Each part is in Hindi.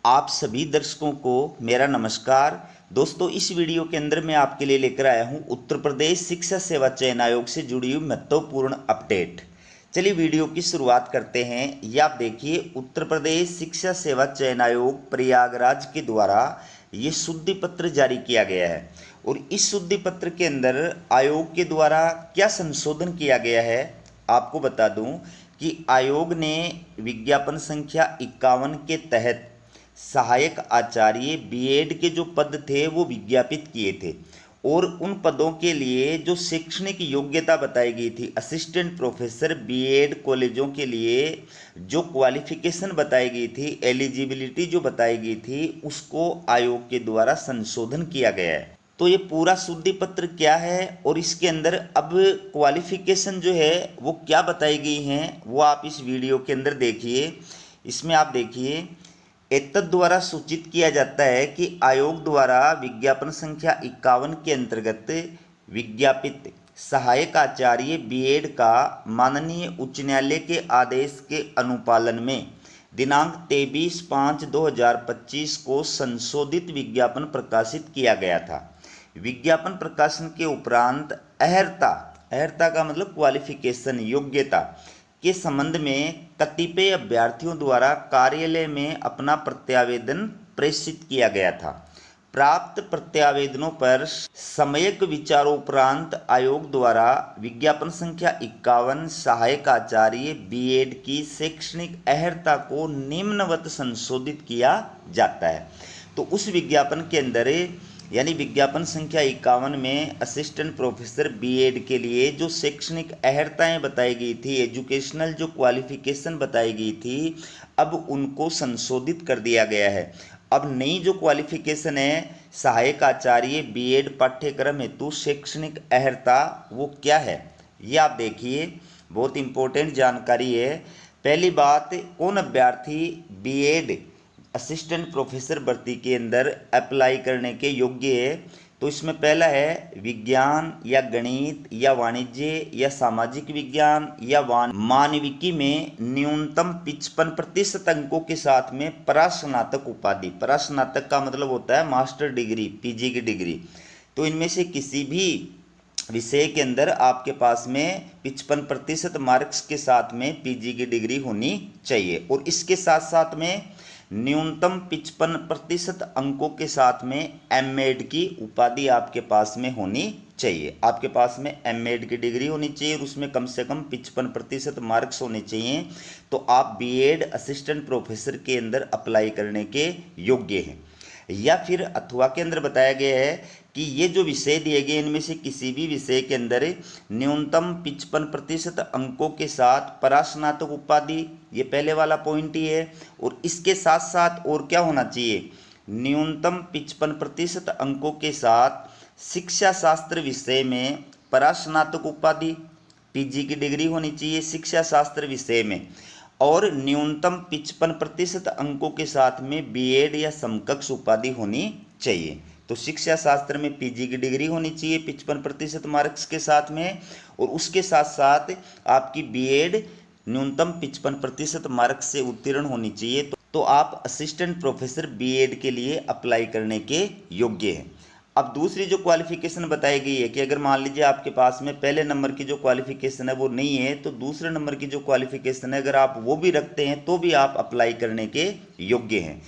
आप सभी दर्शकों को मेरा नमस्कार। दोस्तों, इस वीडियो के अंदर मैं आपके लिए लेकर आया हूं उत्तर प्रदेश शिक्षा सेवा चयन आयोग से जुड़ी हुई महत्वपूर्ण अपडेट। चलिए वीडियो की शुरुआत करते हैं। ये आप देखिए, उत्तर प्रदेश शिक्षा सेवा चयन आयोग प्रयागराज के द्वारा ये शुद्धि पत्र जारी किया गया है। और इस शुद्धि पत्र के अंदर आयोग के द्वारा क्या संशोधन किया गया है आपको बता दूं कि आयोग ने विज्ञापन संख्या 51 के तहत सहायक आचार्य बीएड के जो पद थे वो विज्ञापित किए थे। और उन पदों के लिए जो शैक्षणिक योग्यता बताई गई थी, असिस्टेंट प्रोफेसर बीएड कॉलेजों के लिए जो क्वालिफिकेशन बताई गई थी, एलिजिबिलिटी जो बताई गई थी, उसको आयोग के द्वारा संशोधन किया गया है। तो ये पूरा शुद्धि पत्र क्या है और इसके अंदर अब क्वालिफिकेशन जो है वो क्या बताई गई हैं, वो आप इस वीडियो के अंदर देखिए। इसमें आप देखिए, एतद द्वारा सूचित किया जाता है कि आयोग द्वारा विज्ञापन संख्या 51 के अंतर्गत विज्ञापित सहायक आचार्य बीएड का माननीय उच्च न्यायालय के आदेश के अनुपालन में दिनांक 23/5/2025 को संशोधित विज्ञापन प्रकाशित किया गया था। विज्ञापन प्रकाशन के उपरांत अहर्ता का मतलब क्वालिफिकेशन, योग्यता के संबंध में कतिपय अभ्यर्थियों द्वारा कार्यालय में अपना प्रत्यावेदन प्रेषित किया गया था। प्राप्त प्रत्यावेदनों पर सम्यक विचारोपरांत आयोग द्वारा विज्ञापन संख्या 51 सहायक आचार्य बीएड की शैक्षणिक अहर्ता को निम्नवत संशोधित किया जाता है। तो उस विज्ञापन के अंदर यानी विज्ञापन संख्या 51 में असिस्टेंट प्रोफेसर बीएड के लिए जो शैक्षणिक अहर्ताएं बताई गई थी, एजुकेशनल जो क्वालिफिकेशन बताई गई थी, अब उनको संशोधित कर दिया गया है। अब नई जो क्वालिफिकेशन है, सहायक आचार्य बीएड पाठ्यक्रम हेतु शैक्षणिक अहर्ता, वो क्या है ये आप देखिए, बहुत इंपॉर्टेंट जानकारी है। पहली बात, कौन अभ्यर्थी बीएड असिस्टेंट प्रोफेसर भर्ती के अंदर अप्लाई करने के योग्य है, तो इसमें पहला है विज्ञान या गणित या वाणिज्य या सामाजिक विज्ञान या मानविकी में न्यूनतम 55% अंकों के साथ में परास्नातक उपाधि। परास्नातक का मतलब होता है मास्टर डिग्री, पीजी की डिग्री। तो इनमें से किसी भी विषय के अंदर आपके पास में 55% मार्क्स के साथ में पीजी की डिग्री होनी चाहिए। और इसके साथ साथ में न्यूनतम 55% अंकों के साथ में एमएड की उपाधि आपके पास में होनी चाहिए। आपके पास में एमएड की डिग्री होनी चाहिए और उसमें कम से कम 55% मार्क्स होने चाहिए, तो आप बीएड असिस्टेंट प्रोफेसर के अंदर अप्लाई करने के योग्य हैं। या फिर अथवा के अंदर बताया गया है कि ये जो विषय दिए गए इनमें से किसी भी विषय के अंदर न्यूनतम 55% अंकों के साथ परास्नातक उपाधि, ये पहले वाला पॉइंट ही है। और इसके साथ साथ और क्या होना चाहिए, न्यूनतम 55% अंकों के साथ शिक्षा शास्त्र विषय में परास्नातक उपाधि, पीजी की डिग्री होनी चाहिए शिक्षा शास्त्र विषय में। और न्यूनतम 55% अंकों के साथ में बीएड या समकक्ष उपाधि होनी चाहिए। तो शिक्षा शास्त्र में पीजी की डिग्री होनी चाहिए 55% मार्क्स के साथ में, और उसके साथ साथ आपकी बीएड न्यूनतम 55% मार्क्स से उत्तीर्ण होनी चाहिए। तो आप असिस्टेंट प्रोफेसर बीएड के लिए अप्लाई करने के योग्य हैं। अब दूसरी जो क्वालिफिकेशन बताई गई है कि अगर मान लीजिए आपके पास में पहले नंबर की जो क्वालिफिकेशन है वो नहीं है, तो दूसरे नंबर की जो क्वालिफिकेशन है अगर आप वो भी रखते हैं तो भी आप अप्लाई करने के योग्य हैं।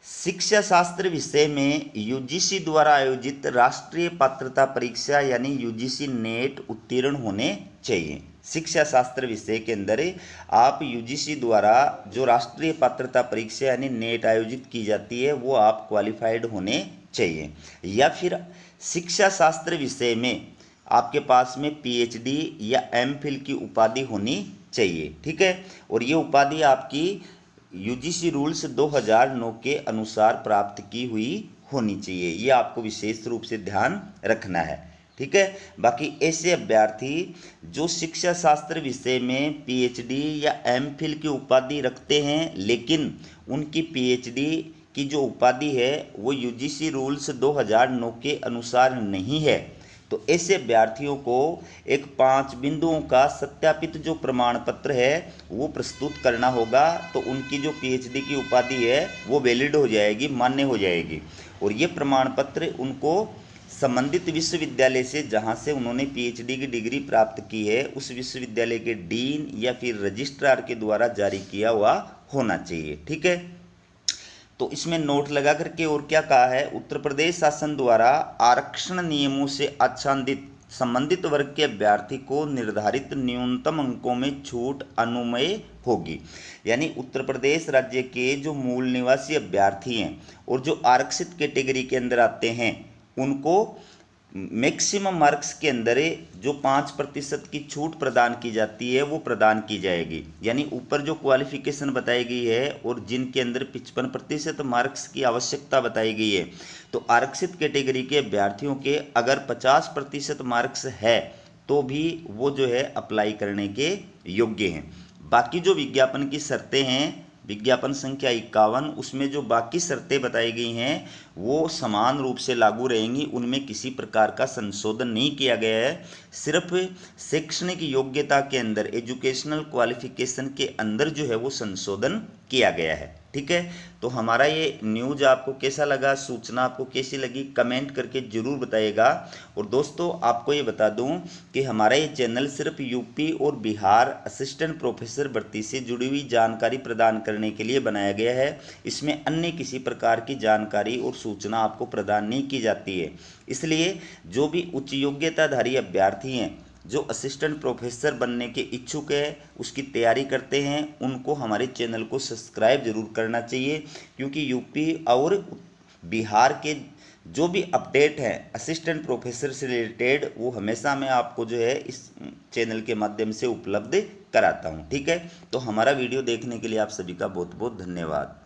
शिक्षा शास्त्र विषय में यूजीसी द्वारा आयोजित राष्ट्रीय पात्रता परीक्षा यानी यूजीसी नेट उत्तीर्ण होने चाहिए। शिक्षा शास्त्र विषय के अंदर आप यूजीसी द्वारा जो राष्ट्रीय पात्रता परीक्षा यानी नेट आयोजित की जाती है वो आप क्वालिफाइड होने चाहिए। या फिर शिक्षा शास्त्र विषय में आपके पास में पीएचडी या एमफिल की उपाधि होनी चाहिए, ठीक है। और ये उपाधि आपकी यूजीसी रूल्स 2009 के अनुसार प्राप्त की हुई होनी चाहिए। ये आपको विशेष रूप से ध्यान रखना है, ठीक है। बाकी ऐसे अभ्यर्थी जो शिक्षा शास्त्र विषय में पीएचडी या एमफिल की उपाधि रखते हैं लेकिन उनकी पीएचडी की जो उपाधि है वो यूजीसी रूल्स 2009 के अनुसार नहीं है, तो ऐसे अभ्यर्थियों को एक 5 बिंदुओं का सत्यापित जो प्रमाण पत्र है वो प्रस्तुत करना होगा, तो उनकी जो पीएचडी की उपाधि है वो वैलिड हो जाएगी, मान्य हो जाएगी। और ये प्रमाण पत्र उनको संबंधित विश्वविद्यालय से जहाँ से उन्होंने पीएचडी की डिग्री प्राप्त की है उस विश्वविद्यालय के डीन या फिर रजिस्ट्रार के द्वारा जारी किया हुआ होना चाहिए। ठीक है, तो इसमें नोट लगा करके और क्या कहा है, उत्तर प्रदेश शासन द्वारा आरक्षण नियमों से आच्छादित संबंधित वर्ग के अभ्यर्थी को निर्धारित न्यूनतम अंकों में छूट अनुमेय होगी। यानी उत्तर प्रदेश राज्य के जो मूल निवासी अभ्यर्थी हैं और जो आरक्षित कैटेगरी के अंदर आते हैं उनको मैक्सिमम मार्क्स के अंदर जो 5% की छूट प्रदान की जाती है वो प्रदान की जाएगी। यानी ऊपर जो क्वालिफिकेशन बताई गई है और जिनके अंदर 55% मार्क्स की आवश्यकता बताई गई है, तो आरक्षित कैटेगरी के अभ्यर्थियों के अगर 50% मार्क्स है तो भी वो जो है अप्लाई करने के योग्य हैं। बाकी जो विज्ञापन की शर्तें हैं, विज्ञापन संख्या 51, उसमें जो बाकी शर्तें बताई गई हैं वो समान रूप से लागू रहेंगी, उनमें किसी प्रकार का संशोधन नहीं किया गया है। सिर्फ शैक्षणिक योग्यता के अंदर, एजुकेशनल क्वालिफिकेशन के अंदर जो है वो संशोधन किया गया है। ठीक है, तो हमारा ये न्यूज़ आपको कैसा लगा, सूचना आपको कैसी लगी, कमेंट करके ज़रूर बताइएगा। और दोस्तों आपको ये बता दूं कि हमारा ये चैनल सिर्फ यूपी और बिहार असिस्टेंट प्रोफेसर भर्ती से जुड़ी हुई जानकारी प्रदान करने के लिए बनाया गया है। इसमें अन्य किसी प्रकार की जानकारी और सूचना आपको प्रदान नहीं की जाती है। इसलिए जो भी उच्च योग्यताधारी अभ्यर्थी हैं जो असिस्टेंट प्रोफेसर बनने के इच्छुक है, उसकी तैयारी करते हैं, उनको हमारे चैनल को सब्सक्राइब जरूर करना चाहिए, क्योंकि यूपी और बिहार के जो भी अपडेट हैं असिस्टेंट प्रोफेसर से रिलेटेड वो हमेशा मैं आपको जो है इस चैनल के माध्यम से उपलब्ध कराता हूं। ठीक है, तो हमारा वीडियो देखने के लिए आप सभी का बहुत बहुत धन्यवाद।